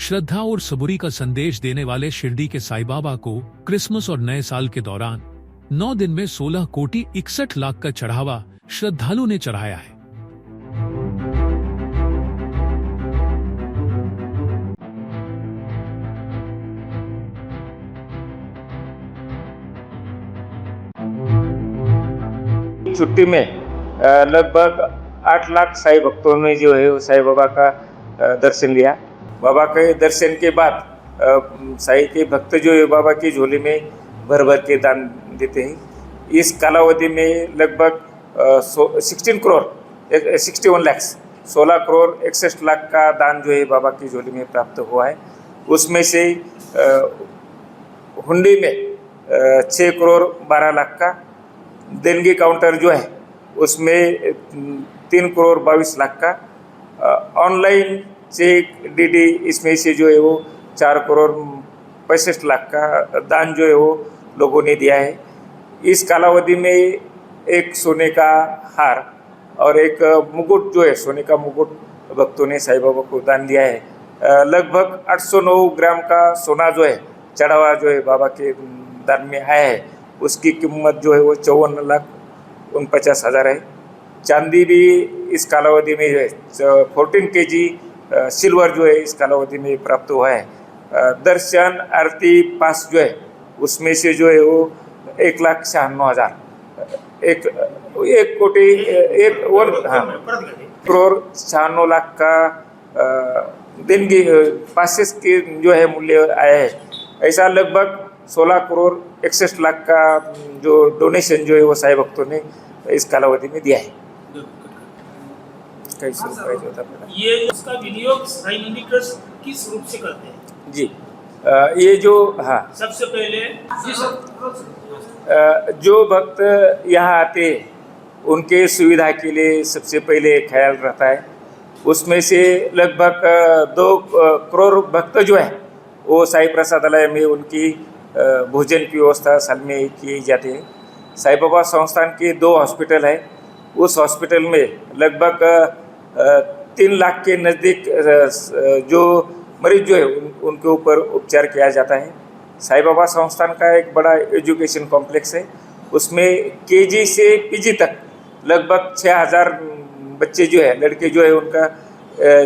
श्रद्धा और सबूरी का संदेश देने वाले शिरडी के साईं बाबा को क्रिसमस और नए साल के दौरान 9 दिन में 16 कोटि 61 लाख का चढ़ावा श्रद्धालु ने चढ़ाया है। छुट्टी में लगभग 8 लाख साईं भक्तों ने जो है वो साईं बाबा का दर्शन लिया। बाबा के दर्शन के बाद साईं के भक्त जो है बाबा की झोली में भर भर के दान देते हैं। इस कालावधि में लगभग 61 लाख 16 करोड़ 61 लाख का दान जो है बाबा की झोली में प्राप्त हुआ है। उसमें से हुंडी में 6 करोड़ 12 लाख का, देनगी काउंटर जो है उसमें 3 करोड़ 22 लाख का, ऑनलाइन चेक डीडी इसमें से जो है वो 4 करोड़ 65 लाख का दान जो है वो लोगों ने दिया है। इस कालावधि में एक सोने का हार और एक मुकुट जो है सोने का मुकुट भक्तों ने साईं बाबा को दान दिया है। लगभग 809 ग्राम का सोना जो है चढ़ावा जो है बाबा के दान में आया है। उसकी कीमत जो है वो 54,49,000 है। चांदी भी इस कालावधि में जो है 14 केजी सिल्वर जो है इस कालावधि में प्राप्त हुआ है। दर्शन आरती पास जो है उसमें से जो है वो 1,96,000 1 कोटि 1 करोड़ 96 लाख का देनगी पासेस के जो है मूल्य आया है। ऐसा लगभग 16 करोड़ 61 लाख का जो डोनेशन जो है वो साईं भक्तों ने इस कालावधि में दिया है। कैसे प्राइस होता है ये उसका विनियोग साईं मंदिर ट्रस्ट किस रूप से करते हैं? जी, ये जो सबसे पहले जो भक्त यहाँ आते हैं उनके सुविधा के लिए सबसे पहले ख्याल रहता है। उसमें से लगभग 2 करोड़ भक्त जो है वो साईं प्रसादालय में उनकी भोजन की व्यवस्था साल में की जाती है। साईं बाबा संस्थान के 2 हॉस्पिटल है। उस हॉस्पिटल में लगभग 3 लाख के नज़दीक जो मरीज जो है उनके ऊपर उपचार किया जाता है। साईं बाबा संस्थान का एक बड़ा एजुकेशन कॉम्प्लेक्स है। उसमें केजी से पीजी तक लगभग 6,000 बच्चे जो है लड़के जो है उनका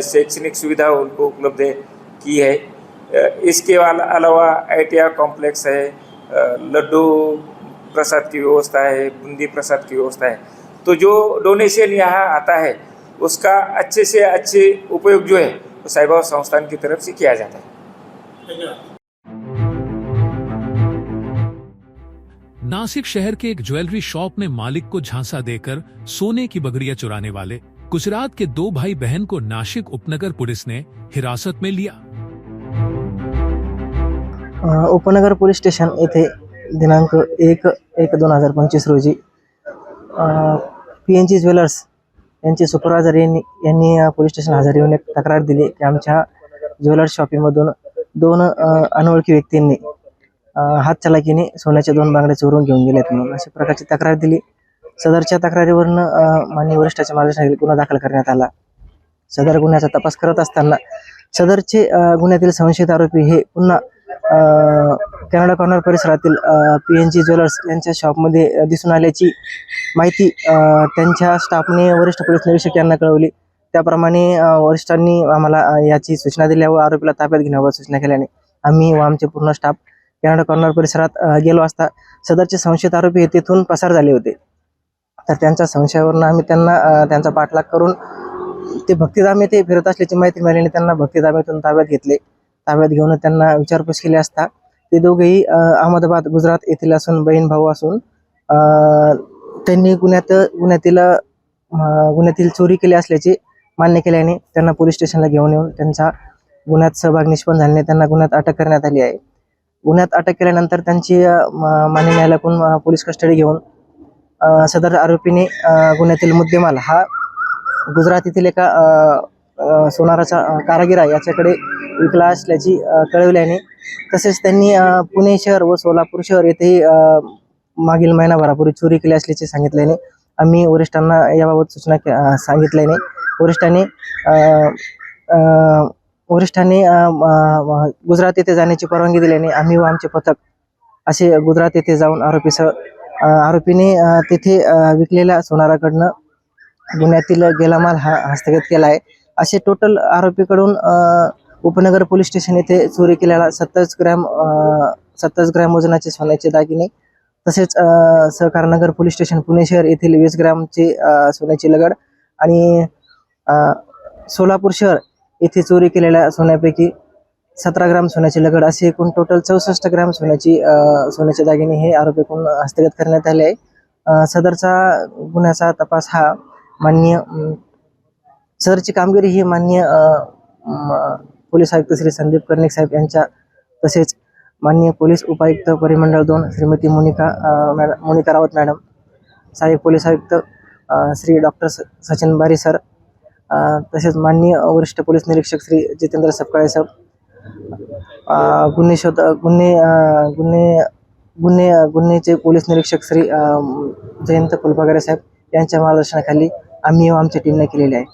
शैक्षणिक सुविधा उनको उपलब्ध की है। इसके अलावा ITI कॉम्प्लेक्स है, लड्डू प्रसाद की व्यवस्था है, बूंदी प्रसाद की व्यवस्था है। तो जो डोनेशन यहाँ आता है उसका अच्छे से अच्छे उपयोग जो है वो साईं बाबा संस्थान की तरफ से किया जाता है। नासिक शहर के एक ज्वेलरी शॉप में मालिक को झांसा देकर सोने की बगड़ियां चुराने वाले गुजरात के 2 भाई बहन को नासिक उपनगर पुलिस ने हिरासत में लिया। उपनगर पोलीस स्टेशन येथे दिनांक 1/1/2025 रोजी PNG ज्वेलर्स यांचे सुपरवायझर यांनी पोलीस स्टेशन हजर येऊन एक तक्रार दिली की आमच्या ज्वेलर्स शॉपीमधून 2 अनोळखी व्यक्तींनी हातचलाकीने सोन्याच्या 2 बांगड्या चोरून घेऊन गेल्यात म्हणून अशा प्रकारची तक्रार दिली। सदरच्या तक्रारीवरून माननीय वरिष्ठाच्या मार्गदर्शनाखाली गुन्हा दाखल करण्यात आला। सदर गुन्ह्याचा तपास करत असताना सदरचे गुन्ह्यातील संशयित आरोपी हे पुन्हा कॅनडा कॉर्नर परिसरातील PNG ज्वेलर्स यांच्या शॉपमध्ये दिसून आल्याची माहिती त्यांच्या स्टाफने वरिष्ठ पोलीस निरीक्षक यांना कळवली। त्याप्रमाणे वरिष्ठांनी आम्हाला याची सूचना दिल्यावर आरोपीला ताब्यात घेण्याबाबत सूचना केल्याने आम्ही व आमचे पूर्ण स्टाफ कॅनडा कॉर्नर परिसरात गेलो असता सदरचे संशयित आरोपी हे तेथून पसार झाले होते। तर त्यांच्या संशयावरून आम्ही त्यांचा पाठलाग करून ते भक्तिधाम येथे फिरत असल्याची माहिती मिळाल्याने त्यांना भक्तिधामेतून ताब्यात घेतले। ताब्यात घेऊन त्यांना विचारपूस केली असता ते दोघेही अहमदाबाद गुजरात येथील असून बहीण भाऊ असून त्यांनी गुन्ह्यातील चोरी केली असल्याचे मान्य केल्याने त्यांना पोलीस स्टेशनला घेऊन येऊन त्यांचा गुन्ह्यात सहभाग निष्पन्न झाल्याने त्यांना गुन्ह्यात अटक करण्यात आली आहे। गुन्ह्यात अटक केल्यानंतर त्यांची मान्य न्यायालयाकडून पोलीस कस्टडी घेऊन सदर आरोपीने गुन्ह्यातील मुद्देमाल हा गुजरात येथील एका सोनाराचा कारागीर आहे याच्याकडे विकला असल्याची कळविल्याने तसेच त्यांनी पुणे शहर व सोलापूर शहर येथेही मागील महिनाभरापूर्वी चोरी केली असल्याचे सांगितल्याने आम्ही वरिष्ठांना याबाबत सूचना सांगितल्याने वरिष्ठांनी वरिष्ठांनी गुजरात येथे जाण्याची परवानगी दिल्याने आम्ही व आमचे पथक असे गुजरात येथे जाऊन आरोपीने तिथे विकलेल्या सोनाराकडनं गुन्ह्यातील गेलामाल हा हस्तगत केला आहे. असे टोटल आरोपीकडून उपनगर पोलीस स्टेशन येथे चोरी केलेला 27 ग्रॅम वजनाचे सोन्याचे दागिने तसेच सहकारनगर पोलीस स्टेशन पुणे शहर येथील 20 ग्रॅमचे सोन्याची लगड आणि सोलापूर शहर येथे चोरी केलेल्या सोन्यापैकी 17 ग्राम सोन्याची लगड असे एकूण टोटल 64 ग्रॅम सोन्याचे दागिने हे आरोपीकडून हस्तगत करण्यात आले आहे. सदरचा गुन्ह्याचा तपास हा माननीय सदरची कामगिरी ही माननीय पोलीस आयुक्त श्री संदीप कर्णिक साहेब यांच्या तसेच माननीय पोलीस उपायुक्त परिमंडळ 2 श्रीमती मोनिका रावत मॅडम, सहाय्यक पोलीस आयुक्त श्री डॉक्टर सचिन बारी सर, तसेच माननीय वरिष्ठ पोलीस निरीक्षक श्री जितेंद्र सपकाळे साहेब, गुन्हेचे पोलीस निरीक्षक श्री जयंत फुलपागरे साहेब यांच्या मार्गदर्शनाखाली आम्ही व आमच्या टीमने केलेले आहे.